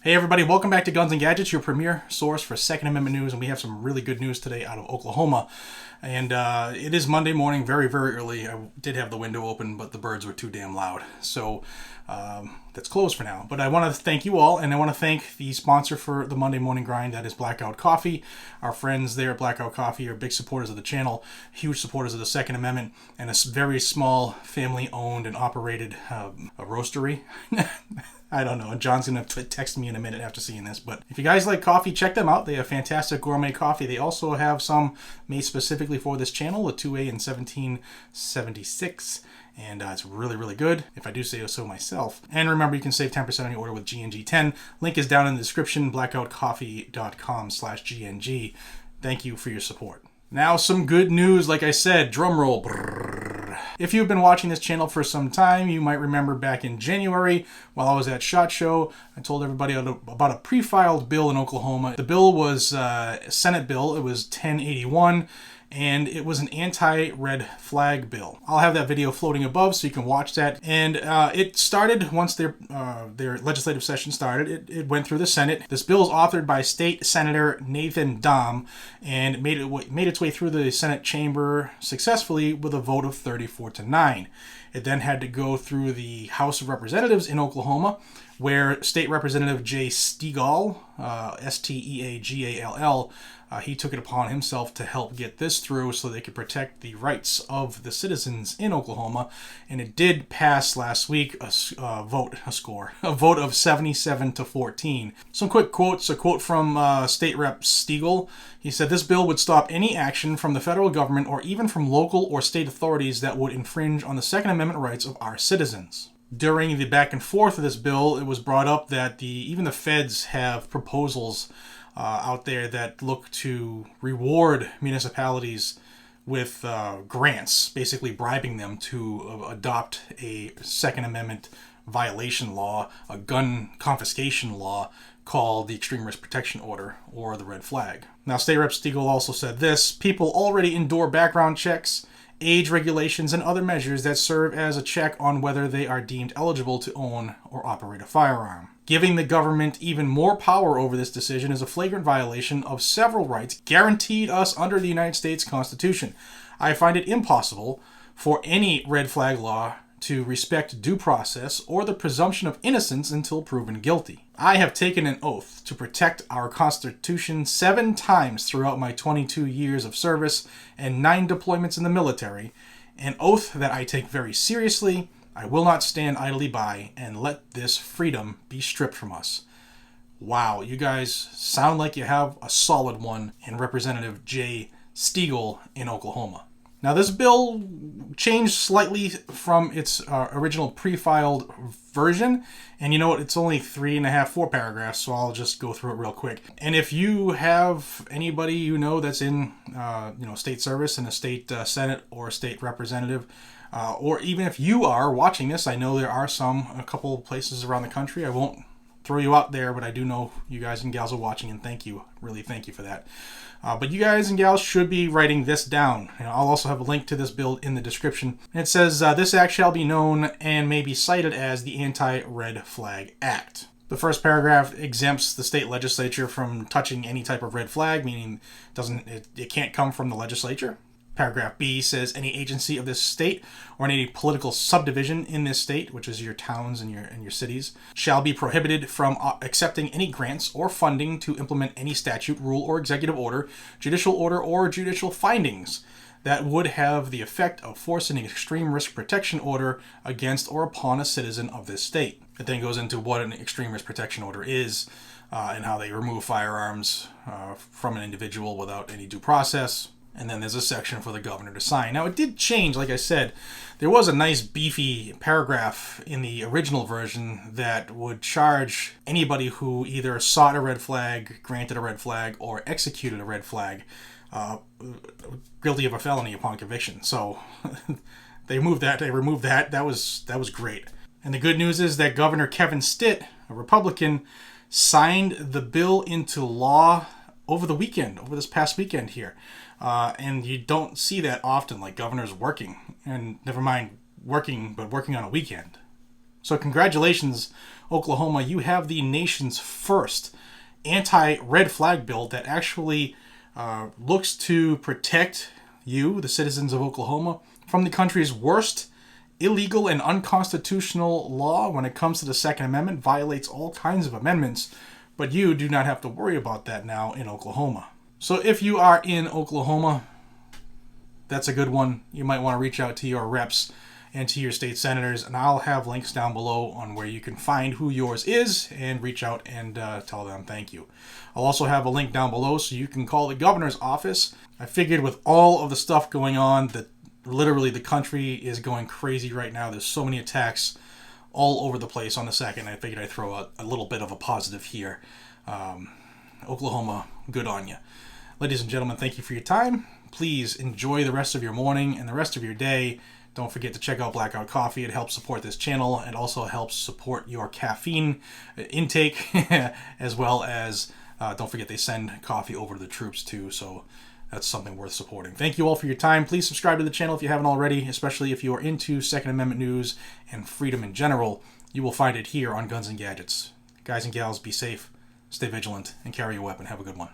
Hey everybody, welcome back to Guns and Gadgets, your premier source for Second Amendment news, and we have some really good news today out of Oklahoma. And it is Monday morning, very, very early. I did have the window open, but the birds were too damn loud. So that's closed for now. But I want to thank you all, and I want to thank the sponsor for the Monday morning grind, that is Blackout Coffee. Our friends there at Blackout Coffee are big supporters of the channel, huge supporters of the Second Amendment, and a very small family-owned and operated a roastery. I don't know. John's going to text me in a minute after seeing this. But if you guys like coffee, check them out. They have fantastic gourmet coffee. They also have some made specifically for this channel, a 2A in 1776. And it's really, really good, if I do say so myself. And remember, you can save 10% on your order with GNG10. Link is down in the description, blackoutcoffee.com/GNG. Thank you for your support. Now, some good news. Like I said, drum roll. If you've been watching this channel for some time, you might remember back in January, while I was at SHOT Show, I told everybody about a pre-filed bill in Oklahoma. The bill was a Senate bill. It was 1081, and it was an anti-red flag bill. I'll have that video floating above so you can watch that. And it started once their legislative session started. It went through the Senate. This bill is authored by State Senator Nathan Dahm and made its way through the Senate chamber successfully with a vote of 34-9. It then had to go through the House of Representatives in Oklahoma, where State Representative J. Steagle, Steagall, he took it upon himself to help get this through so they could protect the rights of the citizens in Oklahoma. And it did pass last week, a vote of 77-14. Some quick quotes. A quote from State Rep Steagle. He said, "This bill would stop any action from the federal government or even from local or state authorities that would infringe on the Second Amendment rights of our citizens." During the back and forth of this bill, it was brought up that even the feds have proposals out there that look to reward municipalities with grants, basically bribing them to adopt a Second Amendment violation law, a gun confiscation law called the Extreme Risk Protection Order, or the Red Flag. Now, State Rep Steagle also said this: "People already endure background checks, age regulations, and other measures that serve as a check on whether they are deemed eligible to own or operate a firearm. Giving the government even more power over this decision is a flagrant violation of several rights guaranteed us under the United States Constitution. I find it impossible for any red flag law to respect due process or the presumption of innocence until proven guilty. I have taken an oath to protect our Constitution 7 times throughout my 22 years of service and 9 deployments in the military, an oath that I take very seriously. I will not stand idly by and let this freedom be stripped from us." Wow, you guys sound like you have a solid one in Representative J. Steagle in Oklahoma. Now, this bill changed slightly from its original pre-filed version. And you know what? It's only 4 paragraphs, so I'll just go through it real quick. And if you have anybody you know that's in state service in a state senate or a state representative, or even if you are watching this, I know there are a couple places around the country. I won't throw you out there, but I do know you guys and gals are watching, and thank you. Really thank you for that. But you guys and gals should be writing this down. I'll also have a link to this bill in the description. And it says, "This act shall be known and may be cited as the AntiRed Flag Act." The first paragraph exempts the state legislature from touching any type of red flag, meaning it can't come from the legislature. Paragraph B says, "Any agency of this state or any political subdivision in this state," which is your towns and your cities, "shall be prohibited from accepting any grants or funding to implement any statute, rule, or executive order, or judicial findings that would have the effect of forcing an extreme risk protection order against or upon a citizen of this state." It then goes into what an extreme risk protection order is and how they remove firearms from an individual without any due process. And then there's a section for the governor to sign. Now, it did change, like I said. There was a nice beefy paragraph in the original version that would charge anybody who either sought a red flag, granted a red flag, or executed a red flag guilty of a felony upon conviction. So they removed that. That was great. And the good news is that Governor Kevin Stit, a Republican, signed the bill into law over this past weekend here. And you don't see that often, like governors working, and never mind working, but working on a weekend. So congratulations, Oklahoma. You have the nation's first anti-red flag bill that actually looks to protect you, the citizens of Oklahoma, from the country's worst illegal and unconstitutional law when it comes to the Second Amendment. Violates all kinds of amendments, but you do not have to worry about that now in Oklahoma. So if you are in Oklahoma, that's a good one. You might want to reach out to your reps and to your state senators, and I'll have links down below on where you can find who yours is and reach out and tell them thank you. I'll also have a link down below so you can call the governor's office. I figured with all of the stuff going on that literally the country is going crazy right now. There's so many attacks all over the place on the second. I figured I'd throw out a little bit of a positive here. Oklahoma, good on you. Ladies and gentlemen, thank you for your time. Please enjoy the rest of your morning and the rest of your day. Don't forget to check out Blackout Coffee. It helps support this channel. It also helps support your caffeine intake, as well as, don't forget, they send coffee over to the troops too, so that's something worth supporting. Thank you all for your time. Please subscribe to the channel if you haven't already, especially if you are into Second Amendment news and freedom in general. You will find it here on Guns and Gadgets. Guys and gals, be safe, stay vigilant, and carry a weapon. Have a good one.